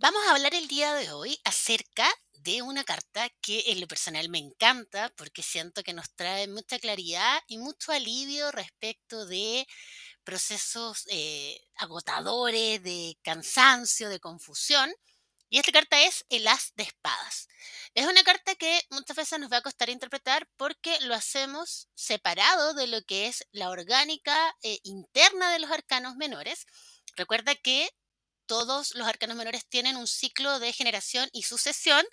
Vamos a hablar el día de hoy acerca de una carta que en lo personal me encanta porque siento que nos trae mucha claridad y mucho alivio respecto de procesos agotadores, de cansancio, de confusión. Y esta carta es el As de Espadas. Es una carta que muchas veces nos va a costar interpretar porque lo hacemos separado de lo que es la orgánica interna de los arcanos menores. Recuerda que todos los arcanos menores tienen un ciclo de generación y sucesión,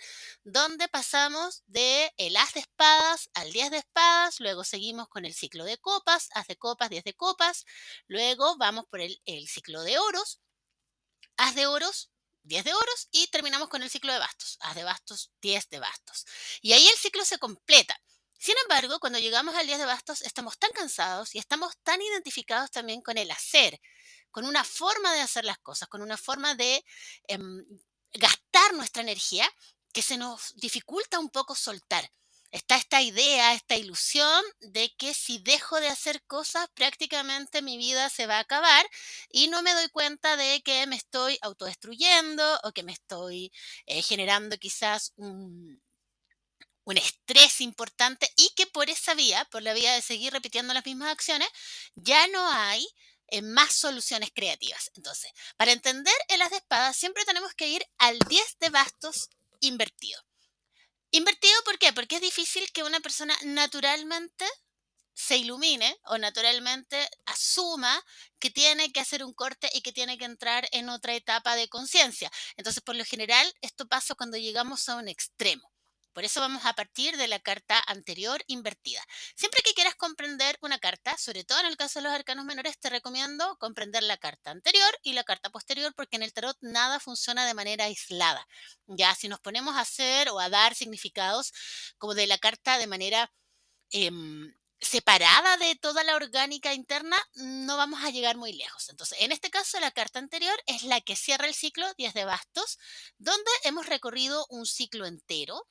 donde pasamos de el as de espadas al 10 de espadas, luego seguimos con el ciclo de copas, as de copas, 10 de copas, luego vamos por el ciclo de oros, as de oros, 10 de oros, y terminamos con el ciclo de bastos, as de bastos, 10 de bastos. Y ahí el ciclo se completa. Sin embargo, cuando llegamos al 10 de bastos, estamos tan cansados y estamos tan identificados también con el hacer, con una forma de hacer las cosas, con una forma de em, gastar nuestra energía, que se nos dificulta un poco soltar. Está esta idea, esta ilusión de que si dejo de hacer cosas, prácticamente mi vida se va a acabar y no me doy cuenta de que me estoy autodestruyendo o que me estoy generando quizás un estrés importante y que por esa vía, por la vía de seguir repitiendo las mismas acciones, ya no hay más soluciones creativas. Entonces, para entender el as de espadas, siempre tenemos que ir al 10 de bastos invertido. Invertido, ¿por qué? Porque es difícil que una persona naturalmente se ilumine o naturalmente asuma que tiene que hacer un corte y que tiene que entrar en otra etapa de conciencia. Entonces, por lo general, esto pasa cuando llegamos a un extremo. Por eso vamos a partir de la carta anterior invertida. Siempre que quieras comprender una carta, sobre todo en el caso de los arcanos menores, te recomiendo comprender la carta anterior y la carta posterior, porque en el tarot nada funciona de manera aislada. Ya si nos ponemos a hacer o a dar significados como de la carta de manera separada de toda la orgánica interna, no vamos a llegar muy lejos. Entonces, en este caso, la carta anterior es la que cierra el ciclo 10 de bastos, donde hemos recorrido un ciclo entero,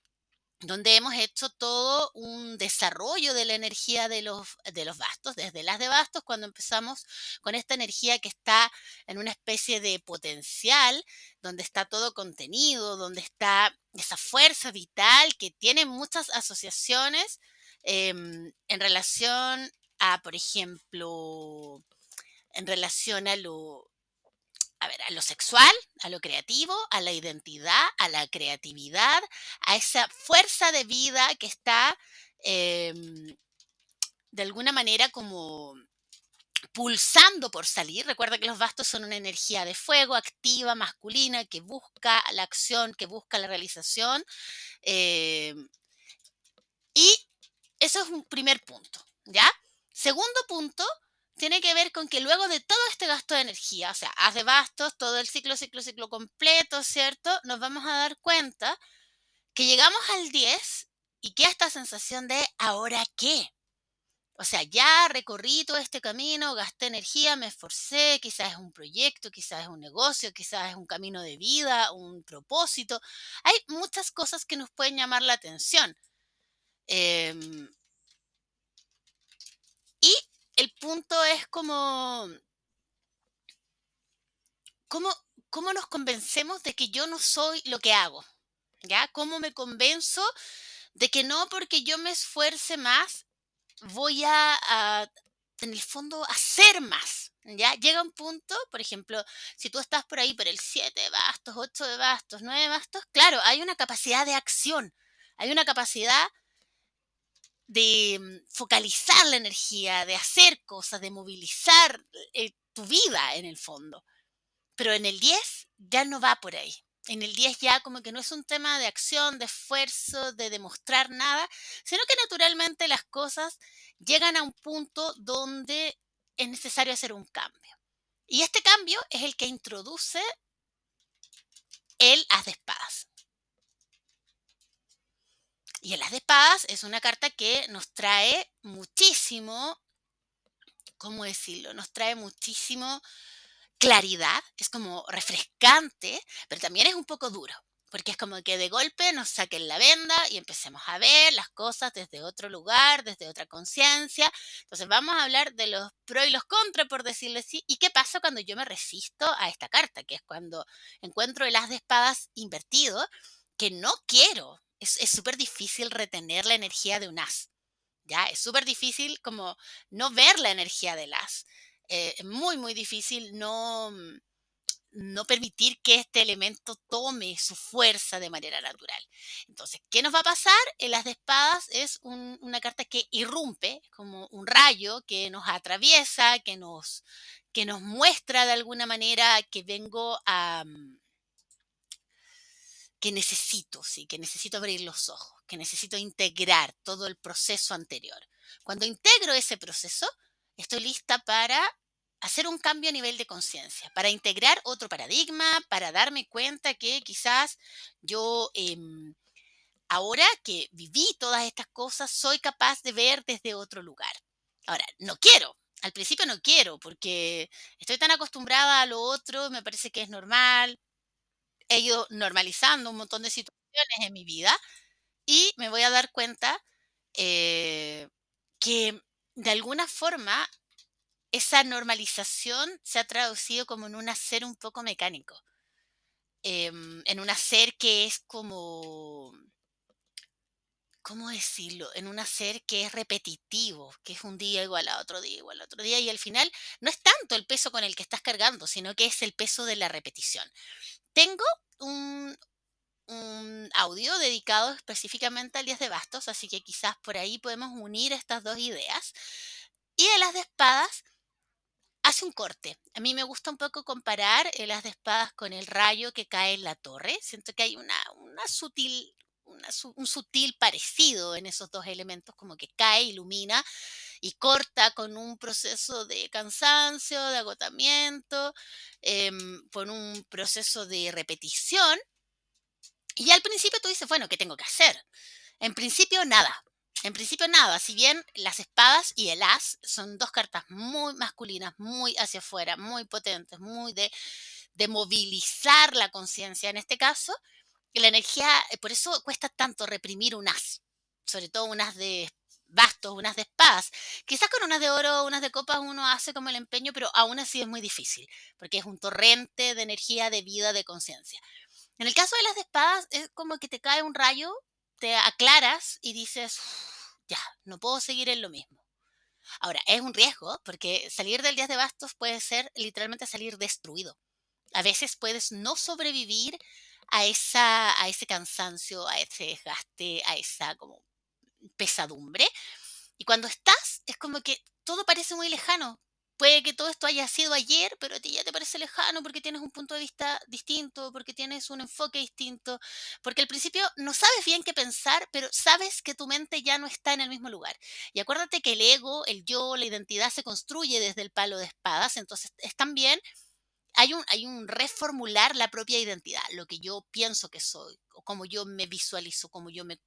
donde hemos hecho todo un desarrollo de la energía de los bastos, desde las de bastos, cuando empezamos con esta energía que está en una especie de potencial, donde está todo contenido, donde está esa fuerza vital que tiene muchas asociaciones en relación a, por ejemplo, en relación a lo sexual, a lo creativo, a la identidad, a la creatividad, a esa fuerza de vida que está em, de alguna manera como pulsando por salir. Recuerda que los bastos son una energía de fuego activa, masculina, que busca la acción, que busca la realización. em, y eso es un primer punto, ¿ya? Segundo punto, tiene que ver con que luego de todo este gasto de energía, o sea, haz de bastos, todo el ciclo, ciclo, ciclo completo, ¿cierto? Nos vamos a dar cuenta que llegamos al 10 y queda esta sensación de ¿ahora qué? O sea, ya recorrí todo este camino, gasté energía, me esforcé, quizás es un proyecto, quizás es un negocio, quizás es un camino de vida, un propósito. Hay muchas cosas que nos pueden llamar la atención. Em, y el punto es como, ¿cómo, cómo nos convencemos de que yo no soy lo que hago? ¿Ya? ¿Cómo me convenzo de que no porque yo me esfuerce más voy en el fondo, hacer más? ¿Ya? Llega un punto, por ejemplo, si tú estás por ahí por el 7 de bastos, 8 de bastos, 9 de bastos, claro, hay una capacidad de acción, hay una capacidad de focalizar la energía, de hacer cosas, de movilizar tu vida en el fondo. Pero en el 10 ya no va por ahí. En el 10 ya como que no es un tema de acción, de esfuerzo, de demostrar nada, sino que naturalmente las cosas llegan a un punto donde es necesario hacer un cambio. Y este cambio es el que introduce el as de espadas. Y el as de espadas es una carta que nos trae muchísimo, ¿cómo decirlo? Nos trae muchísimo claridad, es como refrescante, pero también es un poco duro. porque es como que de golpe nos saquen la venda y empecemos a ver las cosas desde otro lugar, desde otra conciencia. Entonces vamos a hablar de los pros y los contras, por decirlo así. ¿Y qué pasa cuando yo me resisto a esta carta? Que es cuando encuentro el as de espadas invertido, que no quiero. Es súper difícil retener la energía de un as. ¿Ya? Es súper difícil como no ver la energía del as. Es muy, muy difícil no permitir que este elemento tome su fuerza de manera natural. Entonces, ¿qué nos va a pasar? En las de espadas es una carta que irrumpe, como un rayo que nos atraviesa, que nos muestra de alguna manera que vengo que necesito, sí, que necesito abrir los ojos, que necesito integrar todo el proceso anterior. Cuando integro ese proceso, estoy lista para hacer un cambio a nivel de conciencia, para integrar otro paradigma, para darme cuenta que quizás yo, ahora que viví todas estas cosas, soy capaz de ver desde otro lugar. Ahora, no quiero. Al principio no quiero porque estoy tan acostumbrada a lo otro, me parece que es normal, he ido normalizando un montón de situaciones en mi vida y me voy a dar cuenta eh, que de alguna forma esa normalización se ha traducido como en un hacer un poco mecánico, en un hacer que es como, ¿cómo decirlo? En un hacer que es repetitivo, que es un día igual a otro día, igual a otro día, y al final no es tanto el peso con el que estás cargando, sino que es el peso de la repetición. Tengo un audio dedicado específicamente al Días de Bastos, así que quizás por ahí podemos unir estas dos ideas. Y el as de espadas hace un corte. A mí me gusta un poco comparar el as de espadas con el rayo que cae en la torre. Siento que hay una sutil, un sutil parecido en esos dos elementos, como que cae, ilumina y corta con un proceso de cansancio, de agotamiento, por un proceso de repetición y al principio tú dices, bueno, ¿qué tengo que hacer? En principio nada. En principio nada, si bien las espadas y el as son dos cartas muy masculinas, muy hacia afuera, muy potentes, muy de movilizar la conciencia en este caso, la energía, por eso cuesta tanto reprimir un as, sobre todo un as de bastos, unas de espadas. Quizás con unas de oro, unas de copas uno hace como el empeño, pero aún así es muy difícil, porque es un torrente de energía, de vida, de conciencia. En el caso de las de espadas, es como que te cae un rayo, te aclaras y dices, "Uf, ya, no puedo seguir en lo mismo". Ahora, es un riesgo, porque salir del 10 de bastos puede ser literalmente salir destruido. A veces puedes no sobrevivir a ese cansancio, a ese desgaste, a esa como pesadumbre, y cuando estás, es como que todo parece muy lejano. Puede que todo esto haya sido ayer, pero a ti ya te parece lejano porque tienes un punto de vista distinto, porque tienes un enfoque distinto, porque al principio no sabes bien qué pensar, pero sabes que tu mente ya no está en el mismo lugar. Y acuérdate que el ego, el yo, la identidad se construye desde el palo de espadas, entonces es también, hay un reformular la propia identidad, lo que yo pienso que soy, o cómo yo me visualizo, cómo yo me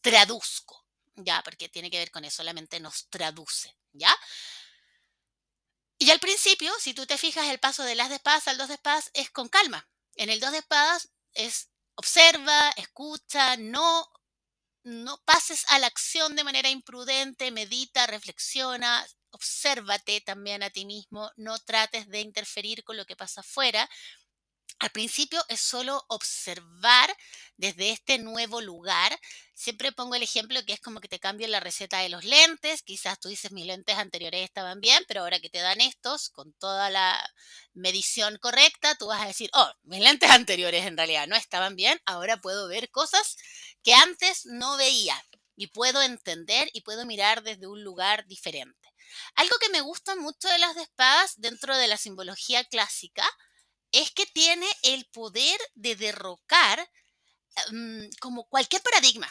traduzco, ¿ya? Porque tiene que ver con eso, la mente nos traduce, ¿ya? Y al principio, si tú te fijas, el paso de las de espadas al dos de espadas es con calma. En el dos de espadas es observa, escucha, no pases a la acción de manera imprudente, medita, reflexiona, obsérvate también a ti mismo, no trates de interferir con lo que pasa afuera. Al principio es solo observar desde este nuevo lugar. Siempre pongo el ejemplo que es como que te cambio la receta de los lentes. Quizás tú dices mis lentes anteriores estaban bien, pero ahora que te dan estos con toda la medición correcta, tú vas a decir, oh, mis lentes anteriores en realidad no estaban bien. Ahora puedo ver cosas que antes no veía y puedo entender y puedo mirar desde un lugar diferente. Algo que me gusta mucho de las de espadas dentro de la simbología clásica es que tiene el poder de derrocar, como cualquier paradigma.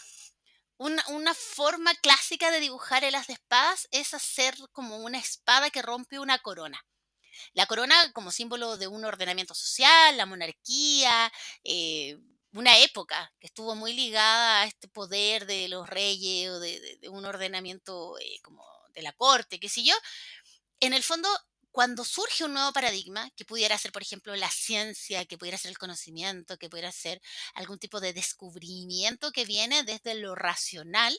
Una forma clásica de dibujar el as de espadas es hacer como una espada que rompe una corona. La corona como símbolo de un ordenamiento social, la monarquía, una época que estuvo muy ligada a este poder de los reyes o de un ordenamiento como de la corte, qué sé yo. En el fondo, cuando surge un nuevo paradigma, que pudiera ser, por ejemplo, la ciencia, que pudiera ser el conocimiento, que pudiera ser algún tipo de descubrimiento que viene desde lo racional,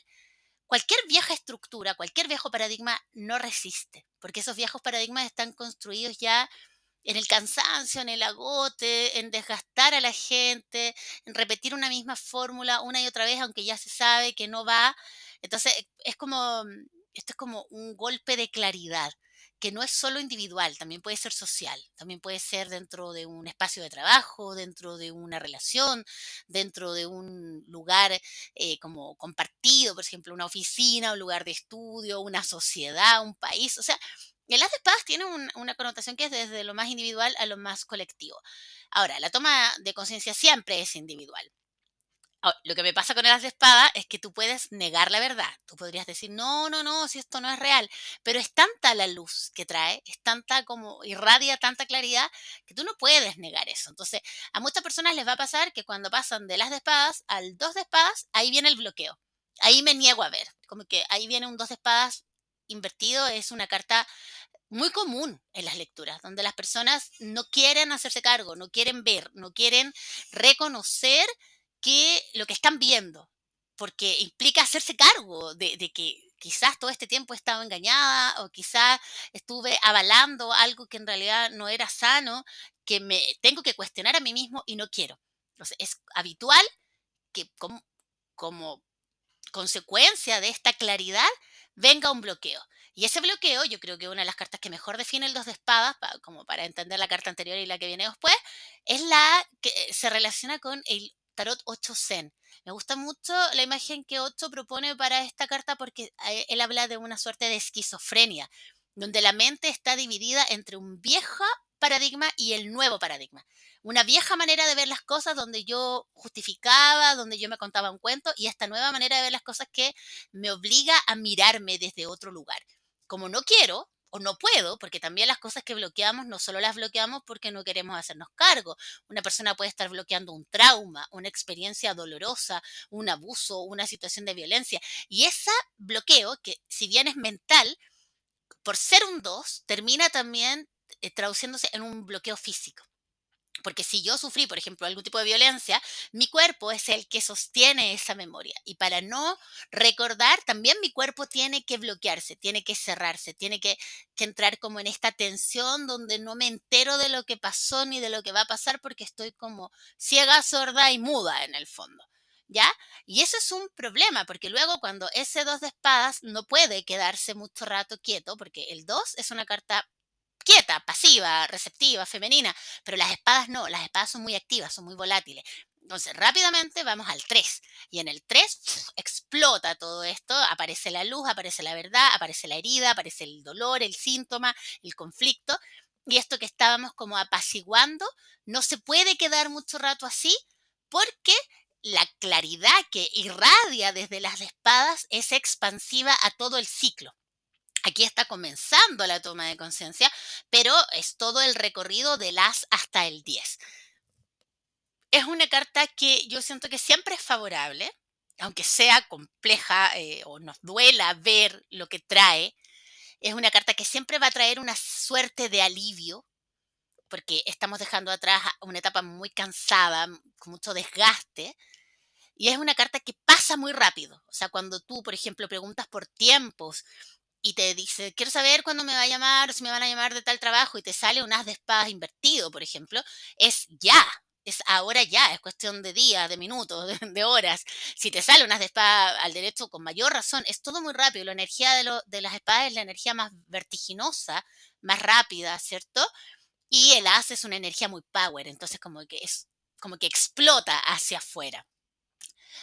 cualquier vieja estructura, cualquier viejo paradigma no resiste, porque esos viejos paradigmas están construidos ya en el cansancio, en el agote, en desgastar a la gente, en repetir una misma fórmula una y otra vez, aunque ya se sabe que no va. Entonces, es como, esto es como un golpe de claridad, que no es solo individual, también puede ser social, también puede ser dentro de un espacio de trabajo, dentro de una relación, dentro de un lugar como compartido, por ejemplo, una oficina, un lugar de estudio, una sociedad, un país. O sea, el as de espadas tiene una connotación que es desde lo más individual a lo más colectivo. Ahora, la toma de conciencia siempre es individual. Lo que me pasa con el as de espada es que tú puedes negar la verdad. Tú podrías decir, no, no, no, si esto no es real. Pero es tanta la luz que trae, es tanta como irradia tanta claridad que tú no puedes negar eso. Entonces, a muchas personas les va a pasar que cuando pasan del as de espadas al 2 de espadas, ahí viene el bloqueo. Ahí me niego a ver. Como que ahí viene un 2 de espadas invertido, es una carta muy común en las lecturas, donde las personas no quieren hacerse cargo, no quieren ver, no quieren reconocer que lo que están viendo, porque implica hacerse cargo de que quizás todo este tiempo he estado engañada o quizás estuve avalando algo que en realidad no era sano, que me tengo que cuestionar a mí mismo y no quiero. Entonces, es habitual que como consecuencia de esta claridad venga un bloqueo. Y ese bloqueo, yo creo que una de las cartas que mejor define el 2 de espadas, como para entender la carta anterior y la que viene después, es la que se relaciona con el tarot 8 Zen. Me gusta mucho la imagen que 8 propone para esta carta porque él habla de una suerte de esquizofrenia, donde la mente está dividida entre un viejo paradigma y el nuevo paradigma. Una vieja manera de ver las cosas donde yo justificaba, donde yo me contaba un cuento y esta nueva manera de ver las cosas que me obliga a mirarme desde otro lugar. Como no quiero o no puedo, porque también las cosas que bloqueamos no solo las bloqueamos porque no queremos hacernos cargo. Una persona puede estar bloqueando un trauma, una experiencia dolorosa, un abuso, una situación de violencia. Y ese bloqueo, que si bien es mental, por ser un 2 termina también traduciéndose en un bloqueo físico. Porque si yo sufrí, por ejemplo, algún tipo de violencia, mi cuerpo es el que sostiene esa memoria. Y para no recordar, también mi cuerpo tiene que bloquearse, tiene que cerrarse, tiene que entrar como en esta tensión donde no me entero de lo que pasó ni de lo que va a pasar porque estoy como ciega, sorda y muda en el fondo. ¿Ya? Y eso es un problema, porque luego cuando ese 2 de espadas no puede quedarse mucho rato quieto, porque el 2 es una carta quieta, pasiva, receptiva, femenina, pero las espadas no, las espadas son muy activas, son muy volátiles. Entonces, rápidamente vamos al 3 y en el 3 explota todo esto, aparece la luz, aparece la verdad, aparece la herida, aparece el dolor, el síntoma, el conflicto, y esto que estábamos como apaciguando no se puede quedar mucho rato así porque la claridad que irradia desde las espadas es expansiva a todo el ciclo. Aquí está comenzando la toma de conciencia, pero es todo el recorrido del as hasta el 10. Es una carta que yo siento que siempre es favorable, aunque sea compleja o nos duela ver lo que trae. Es una carta que siempre va a traer una suerte de alivio, porque estamos dejando atrás una etapa muy cansada, con mucho desgaste. Y es una carta que pasa muy rápido. O sea, cuando tú, por ejemplo, preguntas por tiempos y te dice, quiero saber cuándo me va a llamar, si me van a llamar de tal trabajo, y te sale un as de espadas invertido, por ejemplo, es ya, es ahora ya, es cuestión de días, de minutos, de horas. Si te sale un as de espada al derecho, con mayor razón, es todo muy rápido. La energía de las espadas es la energía más vertiginosa, más rápida, ¿cierto? Y el as es una energía muy power, entonces como que es como que explota hacia afuera.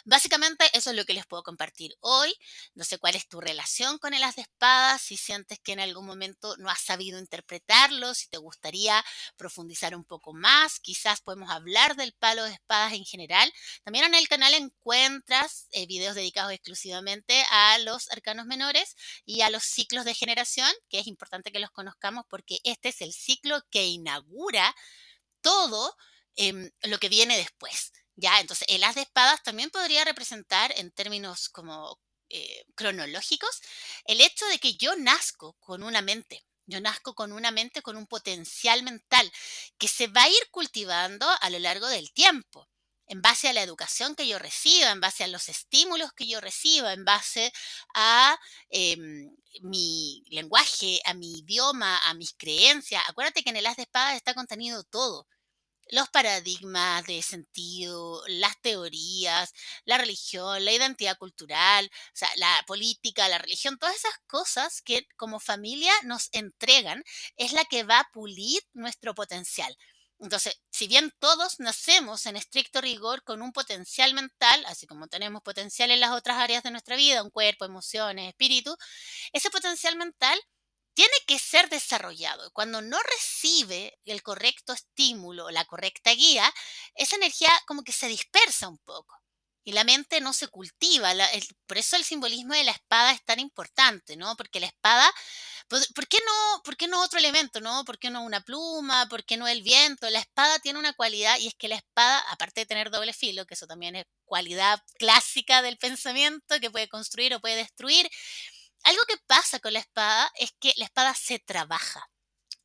Básicamente eso es lo que les puedo compartir hoy. No sé cuál es tu relación con el as de espadas, si sientes que en algún momento no has sabido interpretarlo, si te gustaría profundizar un poco más, quizás podemos hablar del palo de espadas en general. También en el canal encuentras videos dedicados exclusivamente a los arcanos menores y a los ciclos de generación, que es importante que los conozcamos porque este es el ciclo que inaugura todo lo que viene después. ¿Ya? Entonces, el as de espadas también podría representar, en términos como cronológicos, el hecho de que yo nazco con una mente. Yo nazco con una mente, con un potencial mental que se va a ir cultivando a lo largo del tiempo, en base a la educación que yo reciba, en base a los estímulos que yo reciba, en base a mi lenguaje, a mi idioma, a mis creencias. Acuérdate que en el as de espadas está contenido todo. Los paradigmas de sentido, las teorías, la religión, la identidad cultural, o sea, la política, la religión, todas esas cosas que como familia nos entregan es la que va a pulir nuestro potencial. Entonces, si bien todos nacemos en estricto rigor con un potencial mental, así como tenemos potencial en las otras áreas de nuestra vida, un cuerpo, emociones, espíritu, ese potencial mental tiene que ser desarrollado. Cuando no recibe el correcto estímulo, la correcta guía, esa energía como que se dispersa un poco y la mente no se cultiva. Por eso el simbolismo de la espada es tan importante, ¿no? Porque la espada, por qué no otro elemento, ¿no? ¿Por qué no una pluma? ¿Por qué no el viento? La espada tiene una cualidad y es que la espada, aparte de tener doble filo, que eso también es cualidad clásica del pensamiento, que puede construir o puede destruir, algo que pasa con la espada es que la espada se trabaja.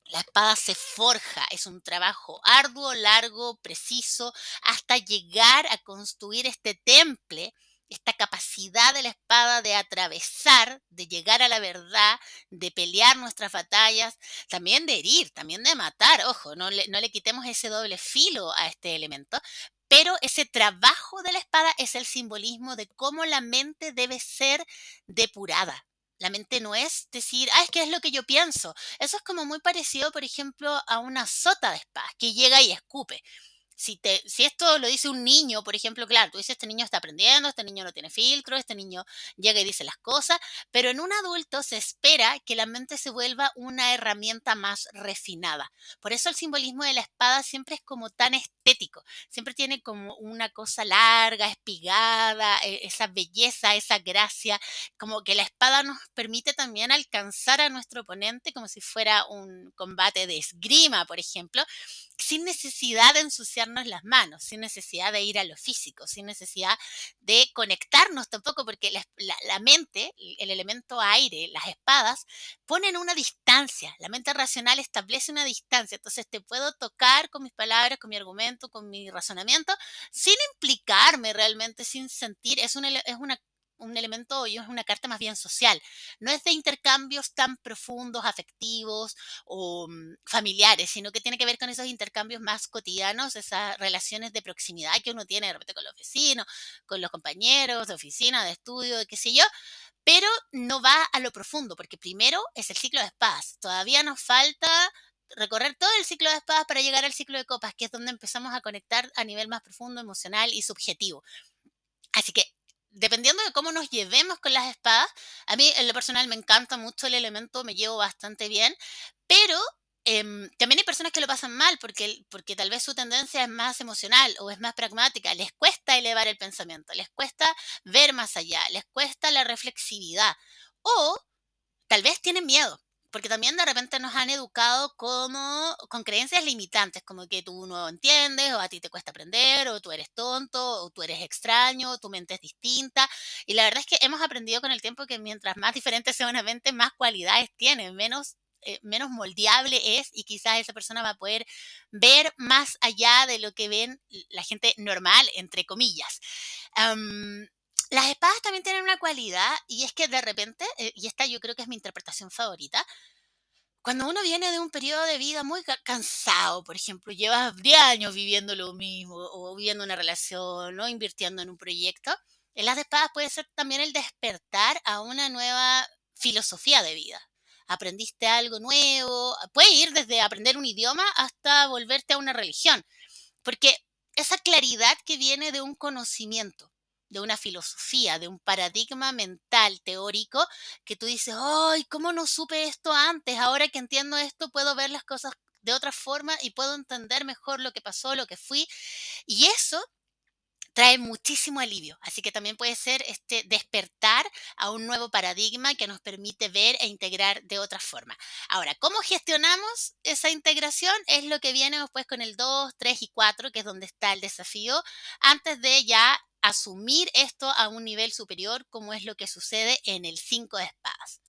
La espada se forja, es un trabajo arduo, largo, preciso, hasta llegar a construir este temple, esta capacidad de la espada de atravesar, de llegar a la verdad, de pelear nuestras batallas, también de herir, también de matar. Ojo, no le quitemos ese doble filo a este elemento, pero ese trabajo de la espada es el simbolismo de cómo la mente debe ser depurada. La mente no es decir, ah, es que es lo que yo pienso. Eso es como muy parecido, por ejemplo, a una sota de espadas que llega y escupe. Si esto lo dice un niño, por ejemplo, claro, tú dices, este niño está aprendiendo, este niño no tiene filtro, este niño llega y dice las cosas, pero en un adulto se espera que la mente se vuelva una herramienta más refinada. Por eso el simbolismo de la espada siempre es como tan estético, siempre tiene como una cosa larga, espigada, esa belleza, esa gracia, como que la espada nos permite también alcanzar a nuestro oponente como si fuera un combate de esgrima, por ejemplo, sin necesidad de ensuciarnos las manos, sin necesidad de ir a lo físico, sin necesidad de conectarnos tampoco, porque la mente, el elemento aire, las espadas, ponen una distancia. La mente racional establece una distancia. Entonces te puedo tocar con mis palabras, con mi argumento, con mi razonamiento, sin implicarme realmente, sin sentir. Un elemento, y es una carta más bien social. No es de intercambios tan profundos, afectivos, o familiares, sino que tiene que ver con esos intercambios más cotidianos, esas relaciones de proximidad que uno tiene de repente con los vecinos, con los compañeros de oficina, de estudio, de qué sé yo, pero no va a lo profundo, porque primero es el ciclo de espadas. Todavía nos falta recorrer todo el ciclo de espadas para llegar al ciclo de copas, que es donde empezamos a conectar a nivel más profundo, emocional y subjetivo. Así que, dependiendo de cómo nos llevemos con las espadas, a mí en lo personal me encanta mucho el elemento, me llevo bastante bien, pero también hay personas que lo pasan mal porque tal vez su tendencia es más emocional o es más pragmática, les cuesta elevar el pensamiento, les cuesta ver más allá, les cuesta la reflexividad o tal vez tienen miedo, porque también de repente nos han educado como con creencias limitantes, como que tú no entiendes, o a ti te cuesta aprender, o tú eres tonto, o tú eres extraño, tu mente es distinta. Y la verdad es que hemos aprendido con el tiempo que mientras más diferente sea una mente, más cualidades tiene, menos moldeable es y quizás esa persona va a poder ver más allá de lo que ven la gente normal, entre comillas. Am, las espadas también tienen una cualidad y es que de repente, y esta yo creo que es mi interpretación favorita, cuando uno viene de un periodo de vida muy cansado, por ejemplo, llevas 10 años viviendo lo mismo o viviendo una relación o invirtiendo en un proyecto, el as de espadas puede ser también el despertar a una nueva filosofía de vida. Aprendiste algo nuevo, puede ir desde aprender un idioma hasta volverte a una religión. Porque esa claridad que viene de un conocimiento, de una filosofía, de un paradigma mental teórico, que tú dices, ¡ay, cómo no supe esto antes! Ahora que entiendo esto, puedo ver las cosas de otra forma y puedo entender mejor lo que pasó, lo que fui. Y eso trae muchísimo alivio. Así que también puede ser este despertar a un nuevo paradigma que nos permite ver e integrar de otra forma. Ahora, ¿cómo gestionamos esa integración? Es lo que viene después con el 2, 3 y 4, que es donde está el desafío, antes de ya asumir esto a un nivel superior, como es lo que sucede en el 5 de espadas.